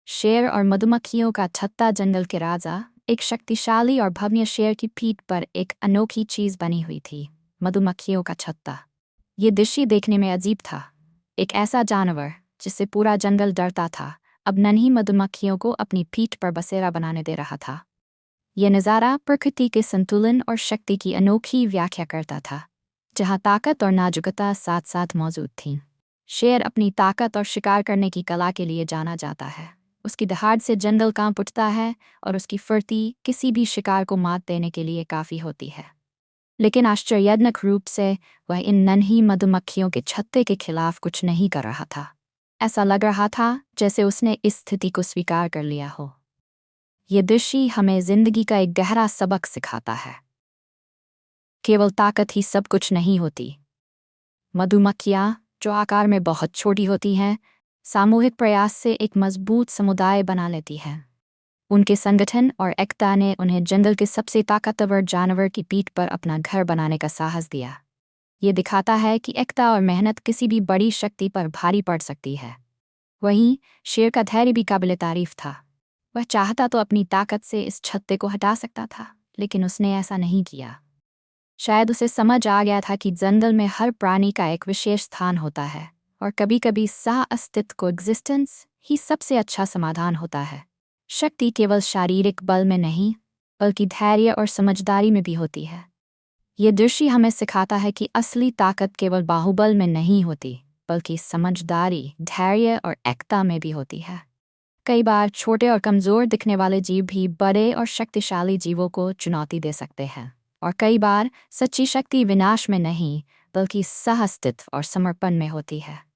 शेर और मधुमक्खियों का छत्ता जंगल के राजा। एक शक्तिशाली और भव्य शेर की पीठ पर एक अनोखी चीज बनी हुई थी, मधुमक्खियों का छत्ता। ये दृश्य देखने में अजीब था। एक ऐसा जानवर जिससे पूरा जंगल डरता था, अब नन्ही मधुमक्खियों को अपनी पीठ पर बसेरा बनाने दे रहा था। यह नज़ारा प्रकृति के संतुलन और शक्ति की अनोखी व्याख्या करता था, जहाँ ताकत और नाजुकता साथ साथ मौजूद थीं। शेर अपनी ताकत और शिकार करने की कला के लिए जाना जाता है। उसकी दहाड़ से जंगल कांप उठता है और उसकी फुर्ती किसी भी शिकार को मात देने के लिए काफ़ी होती है। लेकिन आश्चर्यजनक रूप से वह इन नन्ही मधुमक्खियों के छत्ते के खिलाफ कुछ नहीं कर रहा था। ऐसा लग रहा था जैसे उसने इस स्थिति को स्वीकार कर लिया हो। ये दृश्य हमें जिंदगी का एक गहरा सबक सिखाता है। केवल ताकत ही सब कुछ नहीं होती। मधुमक्खियाँ, जो आकार में बहुत छोटी होती हैं, सामूहिक प्रयास से एक मजबूत समुदाय बना लेती हैं। उनके संगठन और एकता ने उन्हें जंगल के सबसे ताकतवर जानवर की पीठ पर अपना घर बनाने का साहस दिया। ये दिखाता है कि एकता और मेहनत किसी भी बड़ी शक्ति पर भारी पड़ सकती है। वहीं शेर का धैर्य भी काबिल तारीफ था। वह चाहता तो अपनी ताकत से इस छत्ते को हटा सकता था, लेकिन उसने ऐसा नहीं किया। शायद उसे समझ आ गया था कि जंगल में हर प्राणी का एक विशेष स्थान होता है और कभी कभी सह अस्तित्व को एग्जिस्टेंस ही सबसे अच्छा समाधान होता है। शक्ति केवल शारीरिक बल में नहीं, बल्कि धैर्य और समझदारी में भी होती है। ये दृश्य हमें सिखाता है कि असली ताकत केवल बाहुबल में नहीं होती, बल्कि समझदारी, धैर्य और एकता में भी होती है। कई बार छोटे और कमज़ोर दिखने वाले जीव भी बड़े और शक्तिशाली जीवों को चुनौती दे सकते हैं। और कई बार सच्ची शक्ति विनाश में नहीं, बल्कि सह अस्तित्व और समर्पण में होती है।